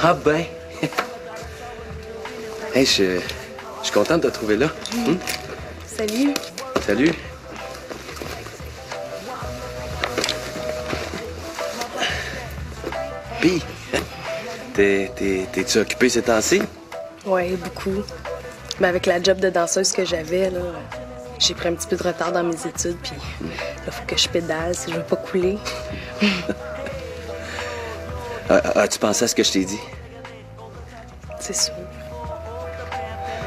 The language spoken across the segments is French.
Ah ben. Hey, je suis content de te trouver là. Salut. Salut. Pis, t'es-tu occupée ces temps-ci? Ouais, beaucoup. Mais avec la job de danseuse que j'avais, là, j'ai pris un petit peu de retard dans mes études, puis là, faut que je pédale si je veux pas couler. As-tu pensé à ce que je t'ai dit? C'est sûr.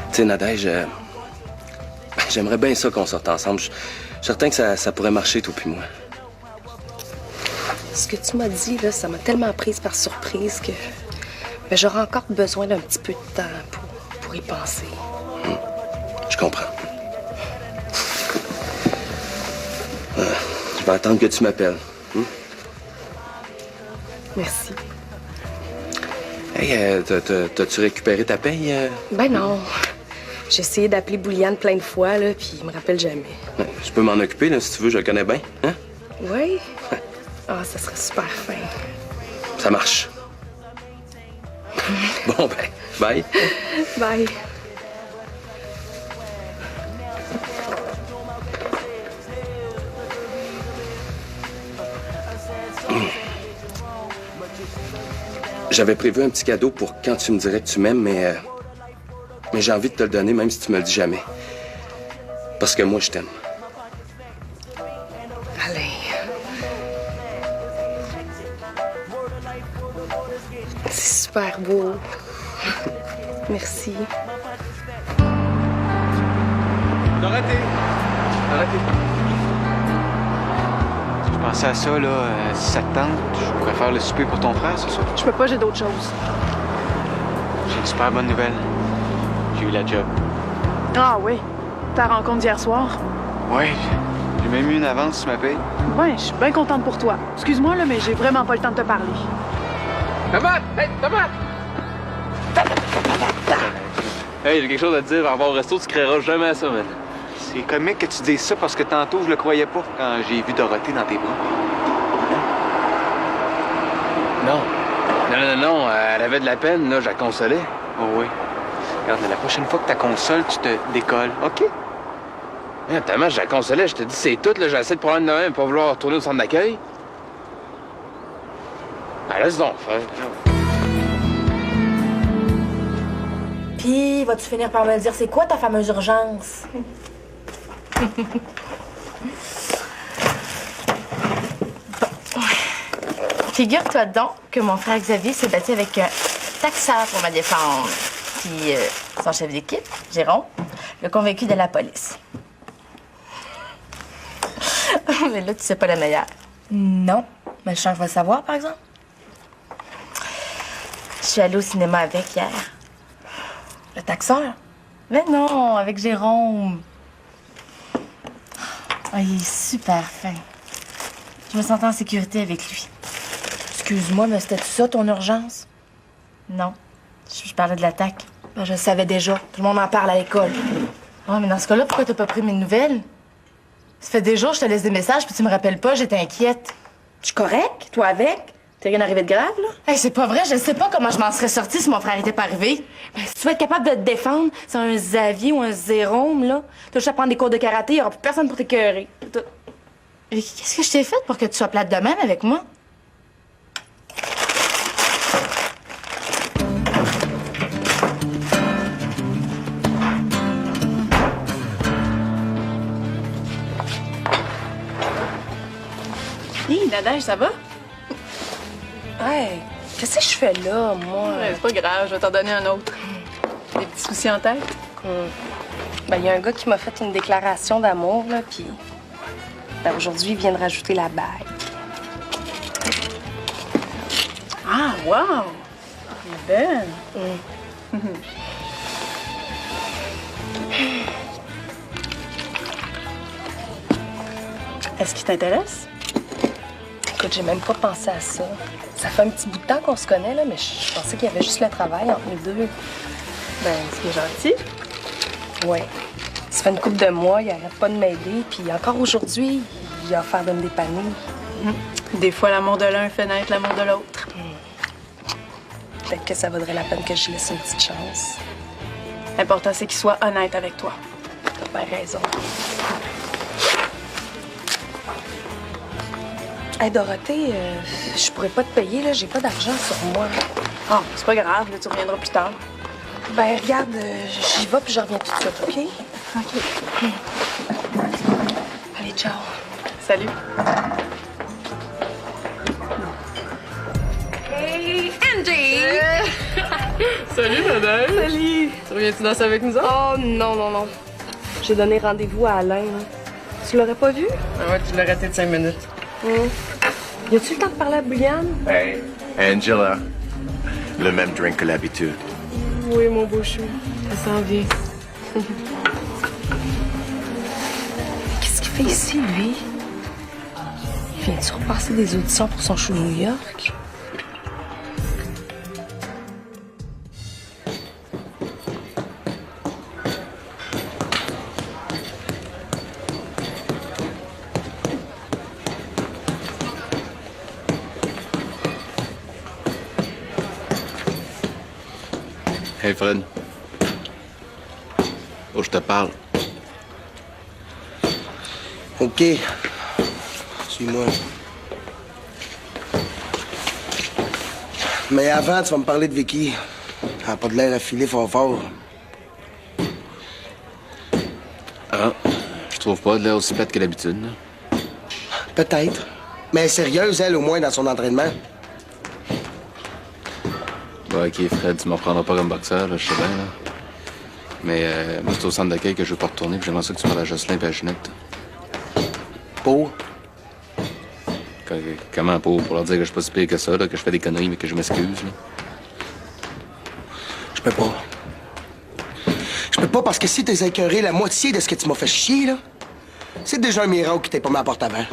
Tu sais, Nadège, j'aimerais bien ça qu'on sorte ensemble. Je suis certain que ça pourrait marcher, toi puis moi. Ce que tu m'as dit, là, ça m'a tellement prise par surprise que j'aurais encore besoin d'un petit peu de temps pour y penser. Je comprends. Je vais attendre que tu m'appelles. Merci. Hey, t'as-tu récupéré ta paye? Ben non. J'ai essayé d'appeler Bouliane plein de fois, là, puis il me rappelle jamais. Je peux m'en occuper, là, si tu veux, je le connais bien. Hein? Oui? Ah, ça serait super fin. Ça marche. Bon, ben, bye. Bye. J'avais prévu un petit cadeau pour quand tu me dirais que tu m'aimes, mais j'ai envie de te le donner, même si tu me le dis jamais. Parce que moi, je t'aime. Alain. C'est super beau. Merci. Dorothée! Je pensais à ça, là, si ça te tente, je pourrais faire le souper pour ton frère ce soir. Je peux pas, j'ai d'autres choses. J'ai une super bonne nouvelle. J'ai eu la job. Ah oui? Ta rencontre d'hier soir? Ouais, j'ai même eu une avance sur ma paye. Ouais, je suis bien contente pour toi. Excuse-moi, là, mais j'ai vraiment pas le temps de te parler. Tomate! Hey, tomate! Hey, j'ai quelque chose à te dire. En au resto, tu créeras jamais à ça, man. C'est comique que tu dises ça parce que tantôt, je le croyais pas quand j'ai vu Dorothée dans tes bras. Non, elle avait de la peine, là, je la consolais. Oh oui. Regarde, la prochaine fois que ta console, tu te décolles, OK? Tellement, je la consolais, je te dis, c'est tout, là, j'ai assez de problèmes de même pour vouloir retourner au centre d'accueil. Ben, laisse donc faire. Puis, vas-tu finir par me dire c'est quoi ta fameuse urgence? Figure-toi donc que mon frère Xavier s'est battu avec un taxeur pour me défendre. Puis son chef d'équipe, Jérôme, l'a convaincu de la police. Mais là, tu sais pas la meilleure. Non. Mais je sens que je vais le savoir, par exemple. Je suis allée au cinéma avec hier. Le taxeur? Mais non, avec Jérôme. Ah, il est super fin. Je me sentais en sécurité avec lui. Excuse-moi, mais c'était ça, ton urgence? Non, je parlais de l'attaque. Ben, je le savais déjà. Tout le monde en parle à l'école. Ouais, mais dans ce cas-là, pourquoi t'as pas pris mes nouvelles? Ça fait des jours que je te laisse des messages puis tu me rappelles pas, j'étais inquiète. Tu es correct? Toi avec? T'es rien arrivé de grave, là? Hey, c'est pas vrai, je sais pas comment je m'en serais sortie si mon frère était pas arrivé. Ben, si tu veux être capable de te défendre, c'est un Xavier ou un Jérôme, là. T'as juste à prendre des cours de karaté, il y aura plus personne pour t'écœurer. Et qu'est-ce que je t'ai fait pour que tu sois plate de même avec moi? Hé, Nadège, ça va? Hey, qu'est-ce que je fais là, moi? Ouais, c'est pas grave, je vais t'en donner un autre. Des petits soucis en tête? Ben, il y a un gars qui m'a fait une déclaration d'amour, là, puis ben, aujourd'hui, il vient de rajouter la bague. Ah, wow! Elle est belle. Est-ce qu'il t'intéresse? Écoute, j'ai même pas pensé à ça. Ça fait un petit bout de temps qu'on se connaît, là, mais je pensais qu'il y avait juste le travail entre nous deux. Ben, c'est gentil. Ouais. Ça fait une couple de mois, il arrête pas de m'aider, puis encore aujourd'hui, il a offert de me dépanner. Des fois, l'amour de l'un fait naître l'amour de l'autre. Peut-être que ça vaudrait la peine que je laisse une petite chance. L'important, c'est qu'il soit honnête avec toi. T'as bien raison. Hey, Dorothée, je pourrais pas te payer, là. J'ai pas d'argent sur moi. Oh, c'est pas grave, là, tu reviendras plus tard. Ben, regarde, j'y vais puis je reviens tout de suite, OK? OK. Allez, ciao. Salut. Hey, Angie! Salut, Nadège. Salut! Tu reviens-tu danser avec nous autres? Oh, non, non, non. J'ai donné rendez-vous à Alain, là. Tu l'aurais pas vu? Ah ouais, tu l'as raté de 5 minutes. Y a-tu le temps de parler à Brianne? Hey, Angela. Le même drink que l'habitude. Oui, mon beau chou. Ça s'en vient. Qu'est-ce qu'il fait ici, lui? Viens-tu repasser des auditions pour son show de New York? Hey, Fred. Oh, je te parle. OK. Suis-moi. Mais avant, tu vas me parler de Vicky. Elle n'a pas de l'air à filer fort. Ah, je trouve pas de l'air aussi plate que d'habitude. là. Peut-être. Mais elle est sérieuse, elle, au moins, dans son entraînement. Bah, OK, Fred, tu m'en prendras pas comme boxeur, là, je sais bien, là. Mais moi, c'est au centre d'accueil que je veux pas retourner, puis j'aimerais ça que tu parles à Jocelyn et à Ginette. Pour? Comment pour leur dire que je suis pas si pire que ça, là, que je fais des conneries, mais que je m'excuse, là? Je peux pas. Je peux pas parce que si t'es écœuré la moitié de ce que tu m'as fait chier, là, c'est déjà un miracle qui t'ait pas mis à la porte avant.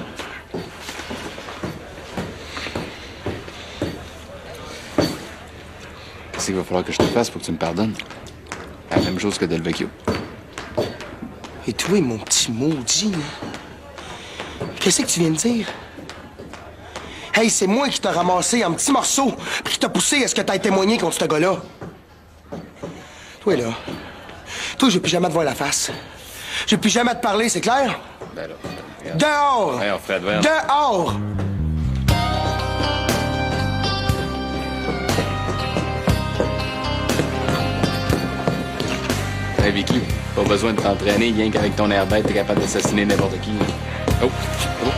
Qu'est-ce qu'il va falloir que je te fasse pour que tu me pardonnes? La même chose que Del Vecchio. Et toi, mon petit maudit, là, qu'est-ce que tu viens de dire? Hey, c'est moi qui t'ai ramassé en petits morceaux puis qui t'a poussé à ce que t'aies témoigné contre ce gars-là. Toi, là, toi, je vais plus jamais te voir la face. Je vais plus jamais te parler, c'est clair? Ben là, regarde. Dehors! Voyons, Fred, voyons. Dehors! Hey, Vicky, pas besoin de t'entraîner, rien qu'avec ton air bête, t'es capable d'assassiner n'importe qui. Là. Oh! Oh!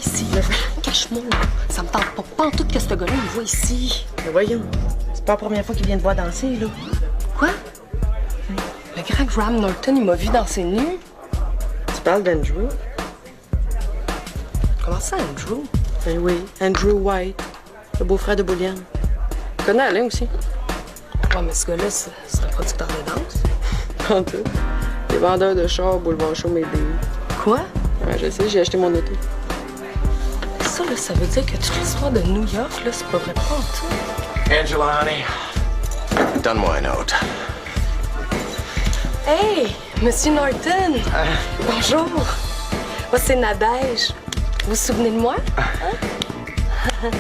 Ici, là. Cache-moi, là. Ça me tente pas en tout que ce gars-là me voit ici. Mais voyons, c'est pas la première fois qu'il vient te voir danser, là. Quoi? Le grand Graham Norton, il m'a vu danser nu. Tu parles d'Andrew? Comment ça, Andrew? Ben oui, Andrew White, le beau-frère de Bullion. Tu connais Alain aussi? Ouais, mais ce gars-là, c'est un producteur de danse. En tout. Les vendeurs de chars, boulevard Chaud, mes billes. Quoi? Ouais, je sais, j'ai acheté mon auto. Ça, là, ça veut dire que toute l'histoire de New York, là, c'est pas vrai pas en tout. Angela, honey. Donne-moi un autre. Hey, Monsieur Norton! Bonjour! Moi, c'est Nadège. Vous vous souvenez de moi? Hein?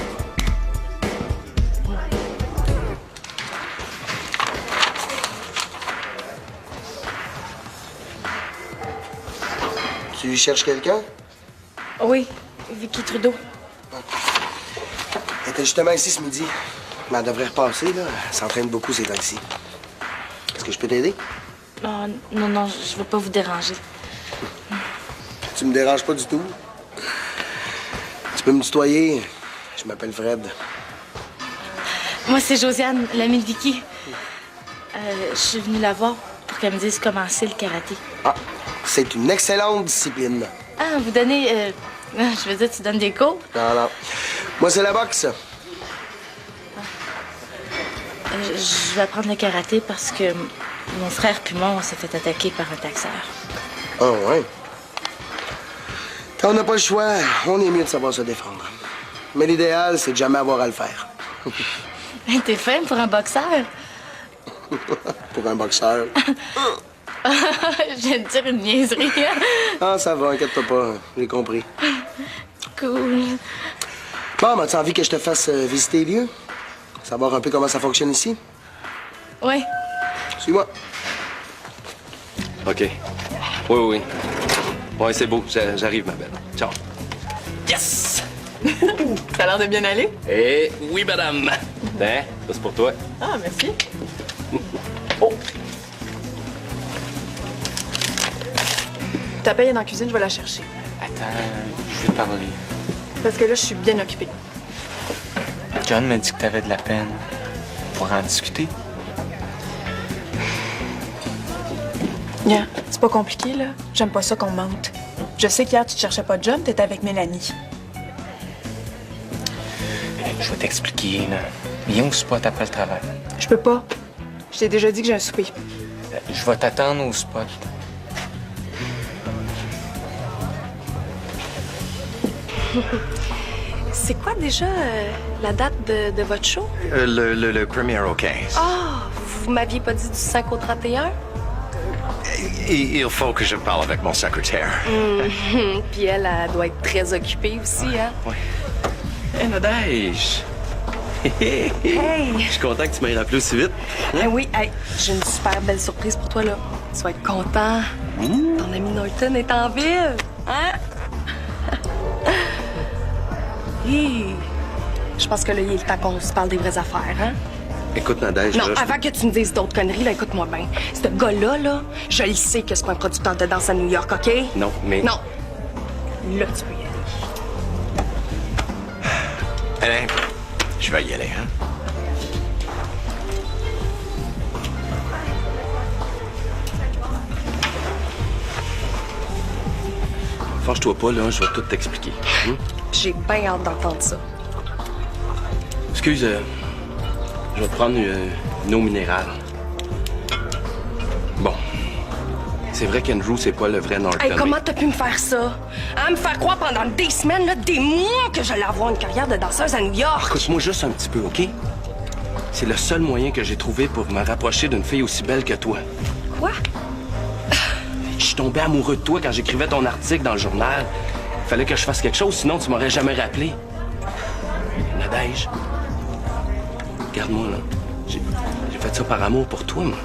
Tu cherches quelqu'un? Oui, Vicky Trudeau. Elle était justement ici ce midi. Mais elle devrait repasser, là. Elle s'entraîne beaucoup ces temps-ci. Est-ce que je peux t'aider? Non, non, non, je veux pas vous déranger. Tu me déranges pas du tout. Tu peux me tutoyer. Je m'appelle Fred. Moi, c'est Josiane, l'amie de Vicky. Je suis venue la voir pour qu'elle me dise comment c'est le karaté. Ah, c'est une excellente discipline. Ah, vous donnez... je veux dire, tu donnes des cours? Non, non. Moi, c'est la boxe. Je vais apprendre le karaté parce que mon frère puis moi, on s'est fait attaquer par un taxeur. Ah, ouais. Quand on n'a pas le choix, on est mieux de savoir se défendre. Mais l'idéal, c'est de jamais avoir à le faire. T'es fin pour un boxeur? Pour un boxeur. Je viens de dire une niaiserie. Ah, ça va, inquiète-toi pas. J'ai compris. Cool. Bon, as-tu envie que je te fasse visiter les lieux? Savoir un peu comment ça fonctionne ici? Ouais. Suis-moi. OK. Oui. Ouais, c'est beau. J'arrive, ma belle. Ciao. Yes! Ça a l'air de bien aller. Eh oui, madame. Tiens, ça c'est pour toi. Ah, merci. Oh! Ta paye est dans la cuisine, je vais la chercher. Attends, je vais parler. Parce que là, je suis bien occupée. John m'a dit que t'avais de la peine. Pour en discuter. Yeah. C'est pas compliqué, là. J'aime pas ça qu'on me mente. Je sais qu'hier, tu te cherchais pas de job, t'étais avec Mélanie. Je vais t'expliquer, là. Viens au spot après le travail. Je peux pas. Je t'ai déjà dit que j'ai un souper. Je vais t'attendre au spot. C'est quoi déjà la date de votre show? Le 1er au 15. Ah, vous m'aviez pas dit du 5 au 31? Il faut que je parle avec mon secrétaire. Puis elle doit être très occupée aussi, hein? Hey, Nadège! Hey! Je suis content que tu m'aies rappelé aussi vite. Ah oui, hey, j'ai une super belle surprise pour toi, là. Tu vas être content. Ton ami Norton est en ville, hein? Hi! Je pense que là, il est le temps qu'on se parle des vraies affaires, hein? Écoute, Nadège, Non, là, je- avant que tu me dises d'autres conneries, là, écoute-moi bien. Ce gars-là, là, je le sais que c'est pas un producteur de danse à New York, OK? Non, mais... Non. Là, tu peux y aller. Alain, je vais y aller, hein? Fâche-toi pas, là, je vais tout t'expliquer. J'ai bien hâte d'entendre ça. Excuse, je vais te prendre une eau minérale. Bon. C'est vrai qu'Andrew, c'est pas le vrai Norton. Hey, mais- comment t'as pu me faire ça? Hein, me faire croire pendant des semaines, là, des mois que j'allais avoir une carrière de danseuse à New York? Écoute-moi juste un petit peu, OK? C'est le seul moyen que j'ai trouvé pour me rapprocher d'une fille aussi belle que toi. Quoi? Je suis tombé amoureux de toi quand j'écrivais ton article dans le journal. Fallait que je fasse quelque chose, sinon tu m'aurais jamais rappelé. Nadège, regarde-moi, là. J'ai fait ça par amour pour toi, moi.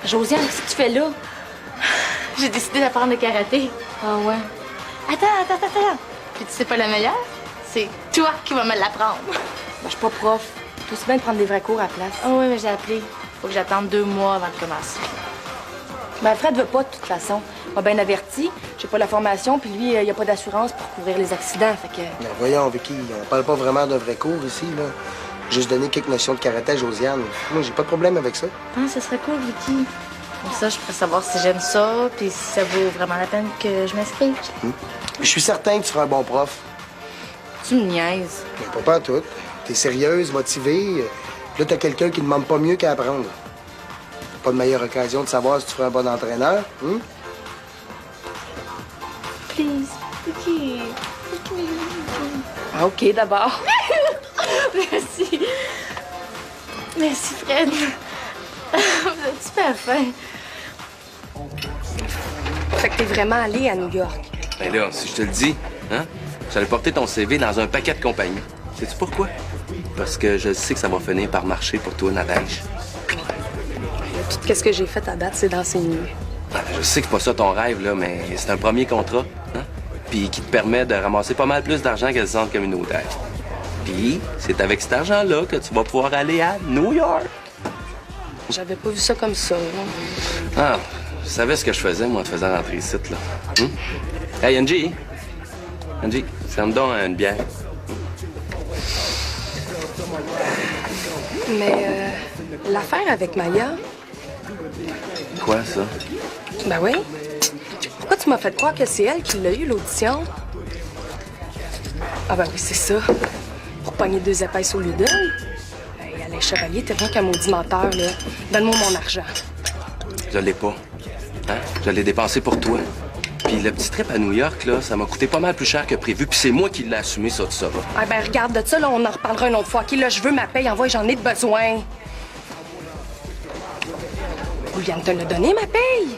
Josiane, qu'est-ce que tu fais là? J'ai décidé d'apprendre le karaté. Ah ouais. Attends. Puis tu sais pas la meilleure? C'est toi qui vas me l'apprendre. Ben, je suis pas prof. Tout aussi bien de prendre des vrais cours à la place. Ah oui, mais j'ai appelé. Faut que j'attende 2 mois avant de commencer. Ben, Fred veut pas, de toute façon. Il m'a bien averti. J'ai pas la formation, puis lui, il a pas d'assurance pour couvrir les accidents, fait que... Ben, voyons, Vicky, on parle pas vraiment d'un vrai cours ici, là. Juste donner quelques notions de karaté à Josiane. Moi, j'ai pas de problème avec ça. Ah, ce serait cool, Vicky. Comme ça, je pourrais savoir si j'aime ça, puis si ça vaut vraiment la peine que je m'inscrive. Je suis certain que tu seras un bon prof. Tu me niaises. Mais pas tout. T'es sérieuse, motivée. Là, t'as quelqu'un qui demande pas mieux qu'à apprendre. Pas de meilleure occasion de savoir si tu feras un bon entraîneur, hein? Please, Vicky. Ah, OK, d'abord. Merci. Merci, Fred. Vous êtes super fin. Fait que t'es vraiment allé à New York. Ben là, si je te le dis, hein, j'allais porter ton CV dans un paquet de compagnies. Sais-tu pourquoi? Parce que je sais que ça va finir par marcher pour toi, Nadège. Tout ce que j'ai fait à date, c'est danser nu. Ah, je sais que c'est pas ça ton rêve, là, mais c'est un premier contrat, hein? Puis qui te permet de ramasser pas mal plus d'argent que le centre communautaire. Puis c'est avec cet argent-là que tu vas pouvoir aller à New York. J'avais pas vu ça comme ça, là. Ah, je savais ce que je faisais, moi, en te faisant rentrer ici, là. Hey, Angie! Angie, ferme donc une bière. Mais l'affaire avec Maya, Quoi, ça? ben oui. Pourquoi tu m'as fait croire que c'est elle qui l'a eu, l'audition? Ah ben oui, c'est ça. Pour pogner 2 épaisses au lieu d'une. Hey, Alain Chevalier, t'es rien qu'un maudit menteur, là. Donne-moi mon argent. Je l'ai pas. Hein? Je l'ai dépensé pour toi. Puis le petit trip à New York, là, ça m'a coûté pas mal plus cher que prévu. Puis c'est moi qui l'ai assumé, ça, tout ça, va. Ah ben regarde, de ça, là, on en reparlera une autre fois. OK, là, je veux ma paye, envoie, j'en ai de besoin. William te l'a donné, ma paye?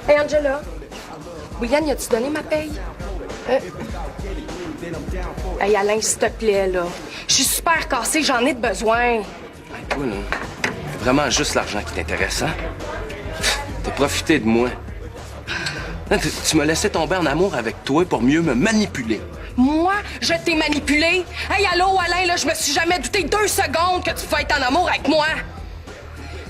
Hey, Angela. William, as-tu donné ma paye? Hey, Alain, s'il te plaît, là. Je suis super cassée, j'en ai de besoin. Hey, toi, là, c'est vraiment juste l'argent qui t'intéresse, hein? T'as profité de moi. Hein, tu m'as laissé tomber en amour avec toi pour mieux me manipuler. Moi, je t'ai manipulé. Hey, allô, Alain, là, je me suis jamais douté 2 secondes que tu pouvais être en amour avec moi.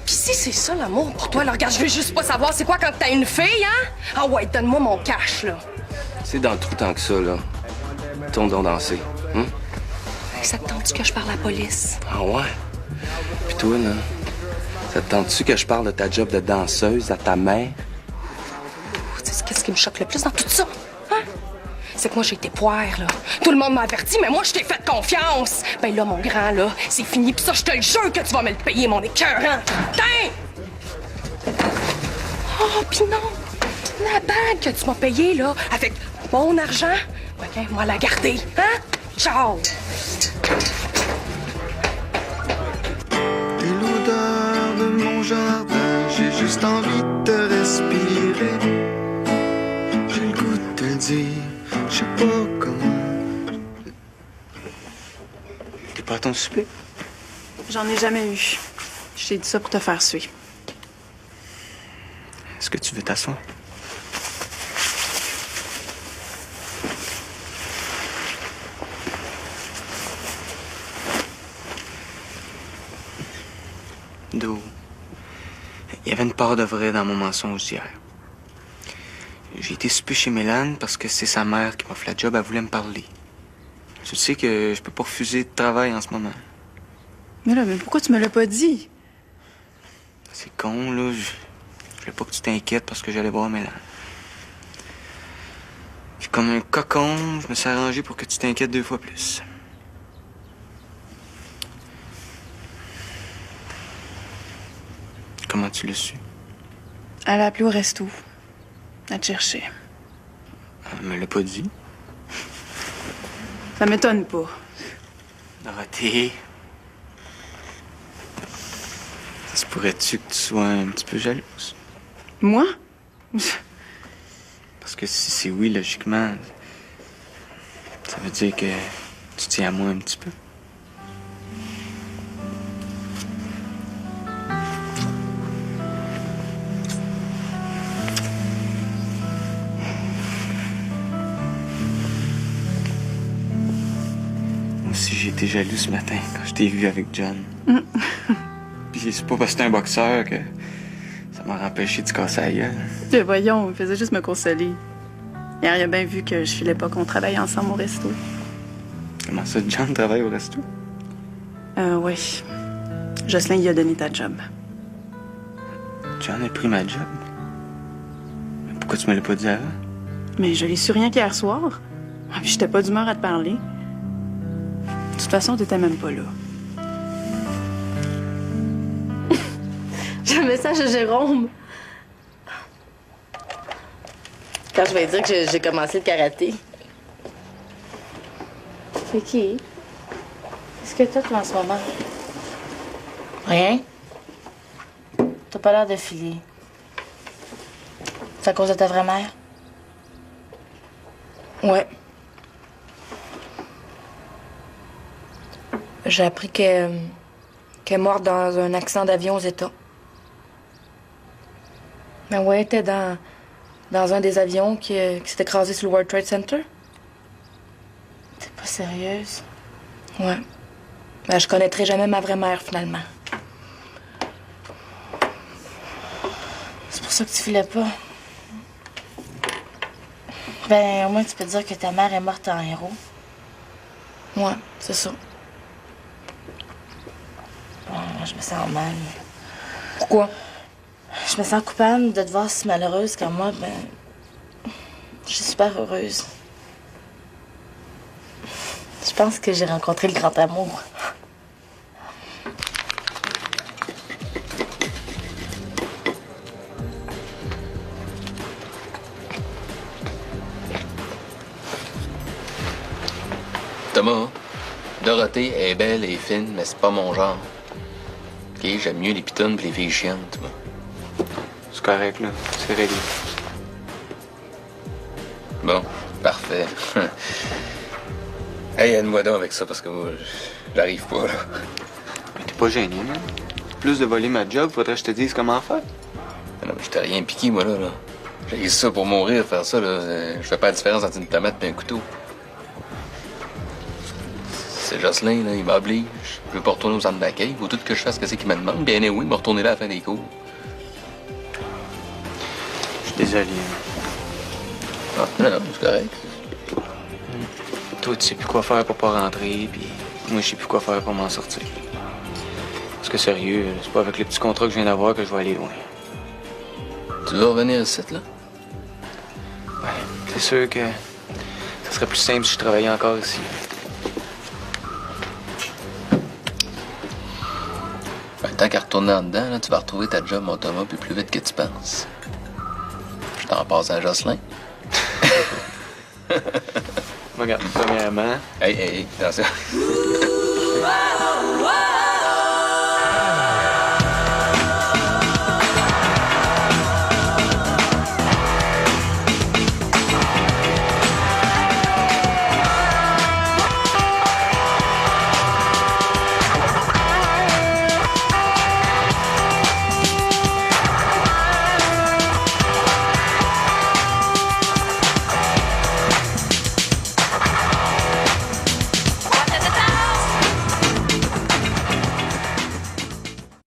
Pis si c'est ça, l'amour, pour toi, là, regarde, je veux juste pas savoir c'est quoi quand t'as une fille, hein? Ah ouais, donne-moi mon cash, là. C'est dans le trou tant que ça, là. Ton don danser, hein? Hey, ça te tente-tu que je parle à la police? Ah ouais? Puis toi, là, ça te tente-tu que je parle de ta job de danseuse à ta mère? Tu sais, qu'est-ce qui me choque le plus dans tout ça? Hein? C'est que moi, j'ai été poire, là. Tout le monde m'a averti, mais moi, je t'ai fait confiance. Ben là, mon grand, là, c'est fini. Pis ça, je te le jure que tu vas me le payer, mon écœurant. Tiens! Oh, pis non! La bague que tu m'as payée, là, avec mon argent, ben, moi, la garder, hein? Ciao! Et l'odeur de mon jardin, j'ai juste envie de te respirer. J'ai le goût de te le dire, je sais pas comment. T'es pas à ton souper? J'en ai jamais eu. Je t'ai dit ça pour te faire suer. Est-ce que tu veux t'asseoir? Do. Il y avait une part de vrai dans mon mensonge d'hier. J'ai été souper chez Mélane parce que c'est sa mère qui m'a fait la job, elle voulait me parler. Tu sais que je peux pas refuser de travail en ce moment. Mais là, mais pourquoi tu me l'as pas dit? C'est con, là. Je voulais pas que tu t'inquiètes parce que j'allais voir Mélane. Puis comme un cocon, je me suis arrangé pour que tu t'inquiètes 2 fois plus. Comment tu l'as su? Elle a appelé au resto. Elle te cherchait. Elle me l'a pas dit. Ça m'étonne pas. Dorothée. Ça se pourrait-tu que tu sois un petit peu jalouse? Moi? Parce que si c'est oui, logiquement, ça veut dire que tu tiens à moi un petit peu. Moi aussi, j'ai été jaloux ce matin quand je t'ai vu avec John. Puis c'est pas parce que t'es un boxeur que ça m'a empêché de se casser la gueule. Mais voyons, il faisait juste me consoler. Hier, il a bien vu que je filais pas qu'on travaille ensemble au resto. Comment ça, John travaille au resto? Oui. Jocelyn, il a donné ta job. John a pris ma job. Mais pourquoi tu me l'as pas dit avant? Mais je l'ai su rien qu'hier soir. Ah, puis j'étais pas d'humeur à te parler. De toute façon, t'étais même pas là. J'ai un message de Jérôme. Quand je vais dire que j'ai commencé le karaté. C'est qui? Qu'est-ce que t'as, toi, en ce moment? Rien? T'as pas l'air de filer. C'est à cause de ta vraie mère? Ouais. J'ai appris qu'elle est morte dans un accident d'avion aux États. Ben ouais, elle était dans un des avions qui s'est écrasé sur le World Trade Center. T'es pas sérieuse? Ouais. Ben, je connaîtrai jamais ma vraie mère, finalement. C'est pour ça que tu filais pas. Ben, au moins, tu peux dire que ta mère est morte en héros. Ouais, c'est ça. Je me sens mal. Pourquoi? Je me sens coupable de te voir si malheureuse quand moi, ben... je suis super heureuse. Je pense que j'ai rencontré le grand amour. Thomas, Dorothée est belle et fine, mais c'est pas mon genre. OK, j'aime mieux les pitounes pis les filles chiantes, moi. C'est correct, là. C'est réglé. Bon, parfait. Hey, aide-moi donc avec ça, parce que moi, j'arrive pas, là. Mais t'es pas gêné, man. Plus de voler ma job, faudrait que je te dise comment faire. Non, mais je t'ai rien piqué, moi, là. J'ai ça pour mourir, faire ça, là. Je fais pas la différence entre une tomate et un couteau. C'est Jocelyn, là, il m'oblige. Je veux pas retourner au centre d'accueil. Il faut tout que je fasse ce qu'il me demande. Bien, oui, il m'a retourné là à la fin des cours. Je suis désolé. Ah, non, c'est correct. Toi, tu sais plus quoi faire pour pas rentrer, puis moi, je sais plus quoi faire pour m'en sortir. Parce que sérieux, c'est pas avec le petit contrat que je viens d'avoir que je vais aller loin. Tu veux revenir ici, là? Ouais, c'est sûr que ça serait plus simple si je travaillais encore ici. Ben, tant qu'à retourner en dedans, là, tu vas retrouver ta job, mon Thomas, puis plus vite que tu penses. Je t'en passe à Jocelyn. Regarde, premièrement... Hey, attention.